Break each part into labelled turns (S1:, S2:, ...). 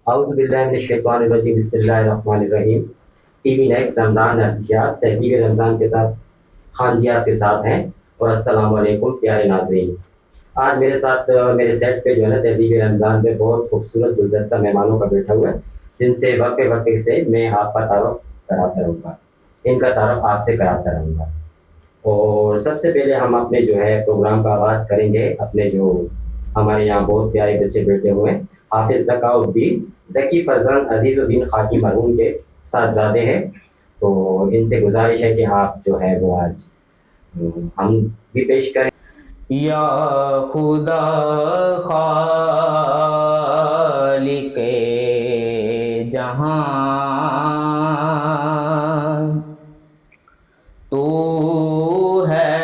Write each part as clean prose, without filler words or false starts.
S1: اعوذ باللہ من الشیطان الرجیم بسم اللہ الرحمن الرحیم. ٹی وی نیکس رمضان نشریات تہذیب رمضان کے ساتھ خان جی آپ کے ساتھ ہیں. اور السلام علیکم پیارے ناظرین. آج میرے ساتھ میرے سیٹ پہ جو ہے نا تہذیب رمضان پہ بہت خوبصورت گلدستہ مہمانوں کا بیٹھا ہوا ہے جن سے وقت وقت سے میں آپ کا تعارف کراتا رہوں گا. ان کا تعارف آپ سے کراتا رہوں گا. اور سب سے پہلے ہم اپنے جو ہے پروگرام کا آغاز کریں گے اپنے جو ہمارے یہاں بہت پیارے بچے بیٹھے ہوئے ہیں حافظ ذکا الدین ذکی فرزند عزیز الدین خاکی مرحوم کے صاحبزادے ہیں. تو ان سے گزارش ہے کہ آپ جو ہے وہ آج ہم بھی پیش کریں.
S2: یا خدا خالق جہاں تو ہے،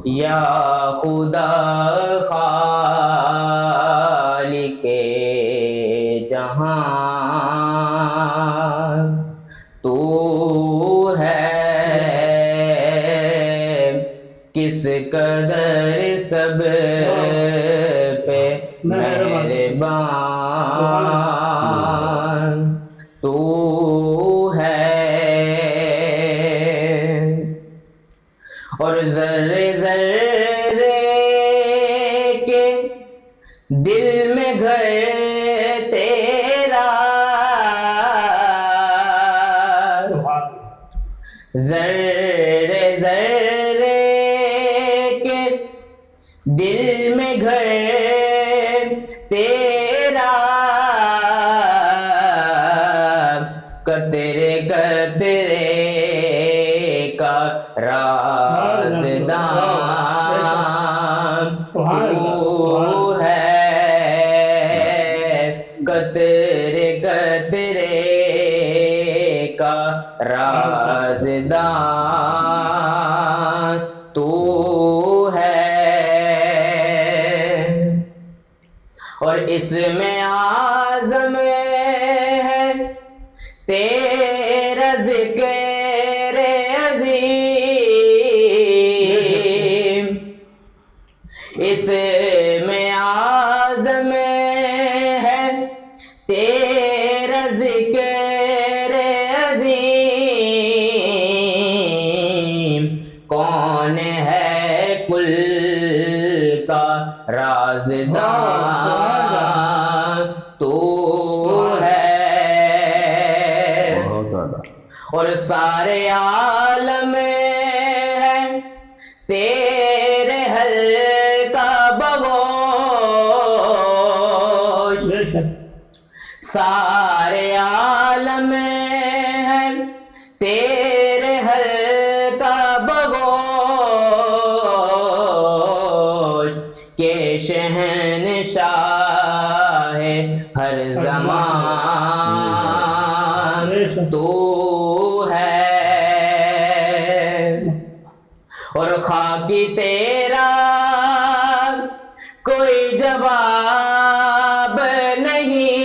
S2: یا خدا خالق جہاں تو ہے، کس قدر سب پہ مہربان تو ہے، اور ذرے ذرے کے دل میں گھر تیرا، ذرے ذرے کے دل میں گھر تیرا، قطرے قطرے کا رازدان تو ہے، قطرے قطرے کا رازدان تو ہے، اور اس میں اعظم ہے تیرا ذکر عظیم، اس میں اعظم ہے تیرا ذکر عظیم، کون ہے کل کا رازدان تو ہے، اور سارے عالم ہے تیرے حلقہ بگوش، سارے عالم ہے تیرے حلقہ بگوش، کہ شہنشاہ ہر زمان تو ہے، اور خاکی تیرا کوئی جواب نہیں،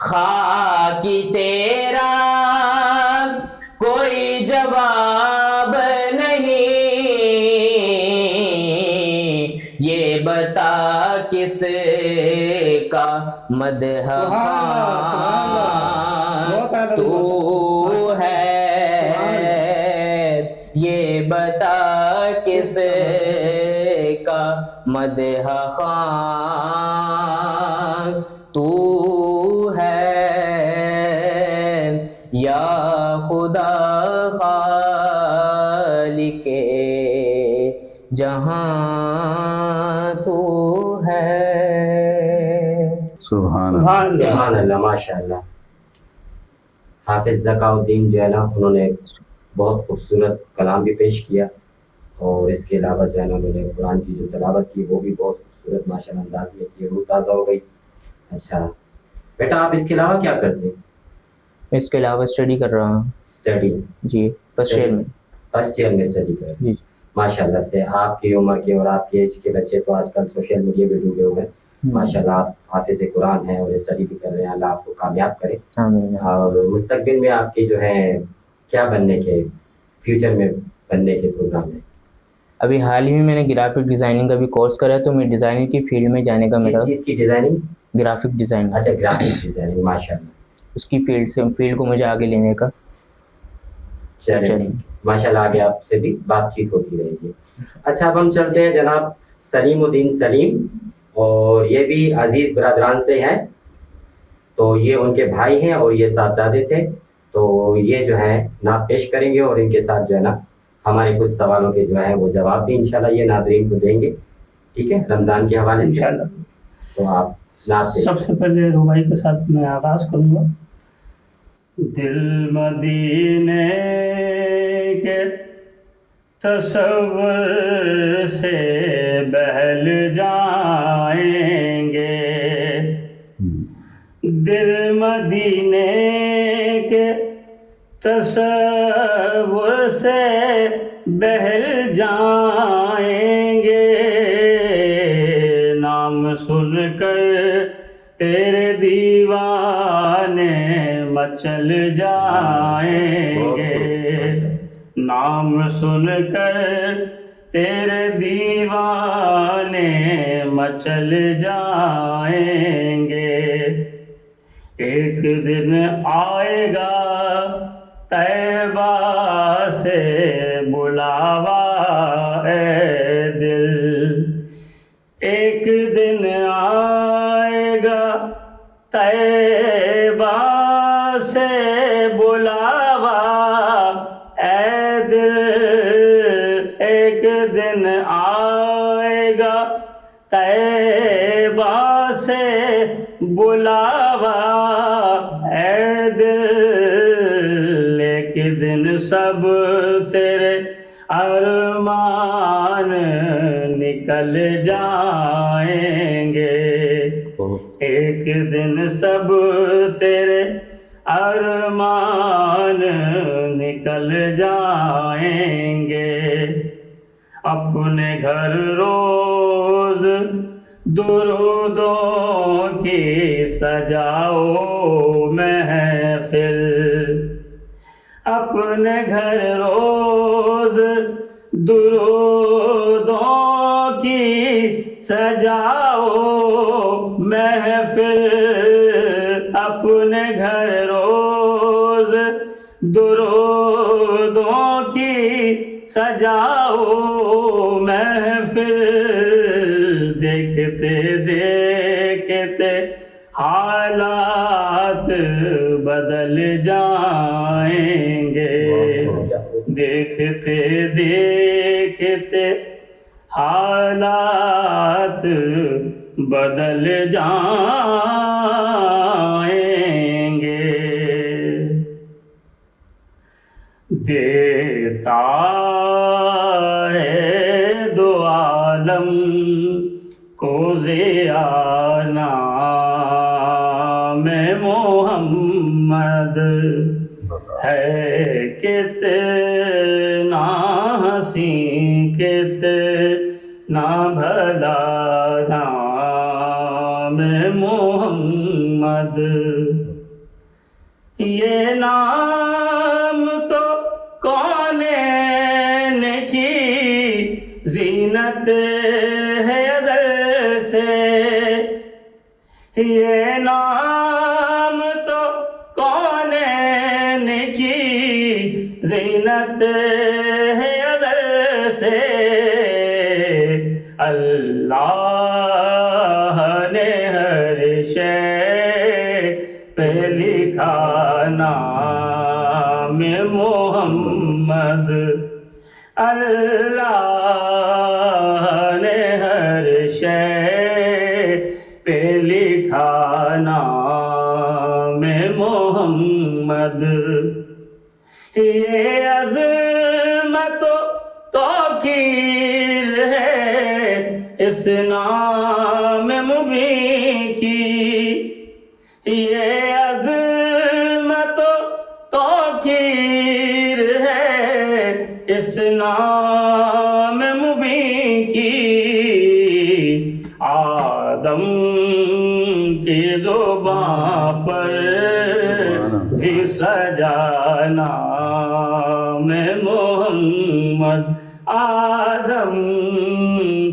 S2: خاکی تیرا کوئی جواب نہیں، یہ بتا کس کا مدح خوان تو ہے، یہ بتا کس کا مدح خوان تو ہے، یا خدا خالق جہاں تو ہے.
S3: سبحان اللہ
S1: سبحان اللہ ماشاء اللہ. حافظ ذکا الدین جو ہے نا انہوں نے بہت خوبصورت کلام بھی پیش کیا اور اس کے علاوہ جو ہے نا انہوں نے قرآن کی جو تلاوت کی وہ بھی بہت خوبصورت ماشاء اللہ انداز میں کی، روح تازہ ہو گئی. اچھا بیٹا آپ اس کے علاوہ کیا کرتے ہیں؟
S2: میں اس کے علاوہ اسٹڈی کر رہا ہوں.
S1: اسٹڈی
S2: جی فرسٹ ایئر میں.
S1: فرسٹ ایئر میں اسٹڈی کر رہے ہیں.
S2: جی
S1: ماشاء اللہ سے آپ کی عمر کے اور آپ کے ایج کے بچے تو آج کل سوشل میڈیا پہ ڈوبے ہوئے ہیں. ماشاء اللہ آپ حافظ قرآن ہیں اور اسٹڈی بھی کر رہے ہیں. اللہ آپ کو کامیاب کرے. اور مستقبل میں آپ کے جو ہے کیا بننے کے فیوچر میں بننے کے پروگرام ہیں؟
S2: ابھی حال ہی میں نے گرافک ڈیزائننگ کا بھی کورس کرا ہے، تو میں ڈیزائننگ کی فیلڈ میں جانے کا میرا
S1: کس چیز کی ڈیزائننگ؟
S2: گرافک ڈیزائننگ،
S1: اچھا گرافک ڈیزائننگ، ماشاء اللہ.
S2: اس کی فیلڈ کو مجھے آگے لینے کا.
S1: چلیں ماشاء اللہ، آگے آپ سے بھی بات چیت ہوتی رہے گی. اچھا اب ہم چلتے ہیں جناب سلیم الدین سلیم، اور یہ بھی عزیز برادران سے ہیں. تو یہ ان کے بھائی ہیں اور یہ صاحبزادے تھے. تو یہ جو ہے نعت پیش کریں گے، اور ان کے ساتھ جو ہے نا ہمارے کچھ سوالوں کے جو ہے وہ جواب بھی انشاءاللہ یہ ناظرین کو دیں گے. ٹھیک ہے، رمضان کے حوالے سے
S3: انشاءاللہ.
S1: تو آپ نعت پیش
S3: سب سے پہلے ربائی کے ساتھ میں آغاز کروں گا. دل مدینے کے تصور سے بہل جائیں گے، دل مدینے کے تصور سے بہل جائیں گے، نام سن کر تیرے دیوانے مچل جائیں گے، نام سن کر تیرے دیوانے مچل جائیں گے. ایک دن آئے گا طیبہ سے بلاوا اے دل، ایک دن آئے گا طیبہ سے بلاوا اے دل، ایک دن آئے گا طیبہ سے بلاوا اے دل، ایک دن سب تیرے ارمان نکل جائیں گے، ایک دن سب تیرے ارمان نکل جائیں گے. اپنے گھر روز درودوں کی سجاؤ محفل، اپنے گھر روز درودوں کی سجاؤ محفل، اپنے گھر روز درودوں کی سجاؤ محفل، دیکھتے دیکھتے حالات بدل جائیں گے، دیکھتے دیکھتے حالات بدل جائیں گے. دیتا ہے دو عالم کو ضیاء نام محمد، ہے کتنا حسین کتنا بھلا نام محمد. یہ نام تو کونین کی زینت ہے ازل سے، یہ نام تو کونین کی زینت ہے ازل سے، اللہ نے ہر شے پہ لکھا نام محمد، اللہ نے ہر شے پہ لکھا نام محمد. یہ عظمت و توقیر ہے اس نام مبین کی، یہ عظمت و توقیر ہے اس نام مبین کی. آدم کی زبان پر بھی سجا نام محمد، آدم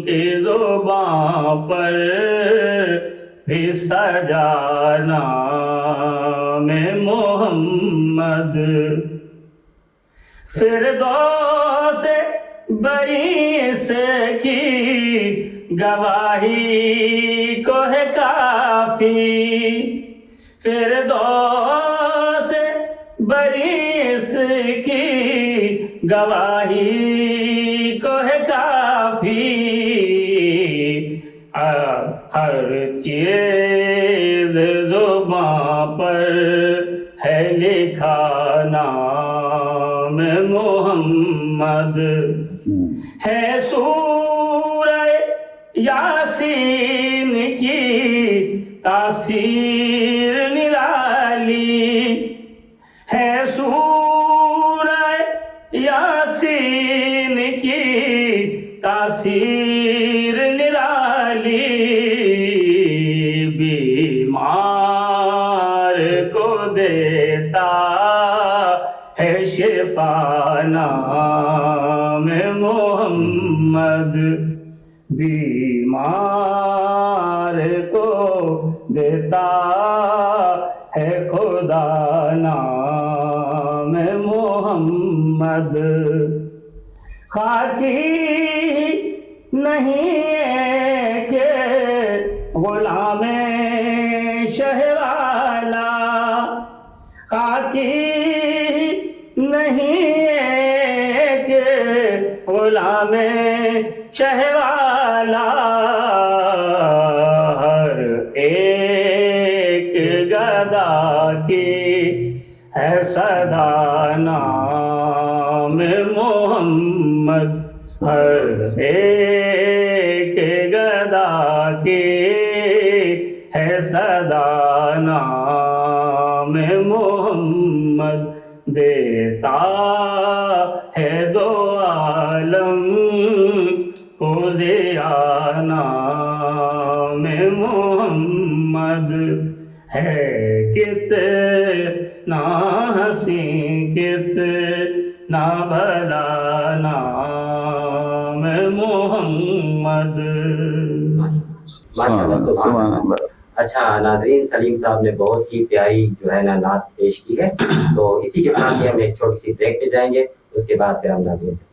S3: کی زبان پر بھی سجا نام محمد، فردوس بریس کی گواہی کو ہے کافی، فردوس بریس کی گواہی کو ہے کافی، ہر چیز زبان پر ہے لکھا نام محمد، ہے سورہ یاسین کی تاثیر نرالی، ہے سورہ یاسین کی تاثیر نرالی، بیمار کو دیتا ہے شفا نام محمد، بیمار کو دیتا ہے خدا نام محمد، خاکی نہیں ہے کہ غلام شہ والا، خاکی نہیں ہے کہ غلام شہ والا، ہر ایک گدا کی ہے صدا نام محمد، ہر ایک گدا کی ہے صدا نام محمد، دیتا ہے دو عالم کو ضیاء نام محمد، ہے کتنا حسین کتنا بھلا نام محمد۔
S1: ماشاءاللہ، سبحان اللہ۔ اچھا ناظرین، سلیم صاحب نے بہت ہی پیاری جو ہے نا نعت پیش کی ہے، تو اسی کے ساتھ ہی ہم ایک چھوٹی سی بریک پہ جائیں گے، اس کے بعد پھر ہم ناظرین سے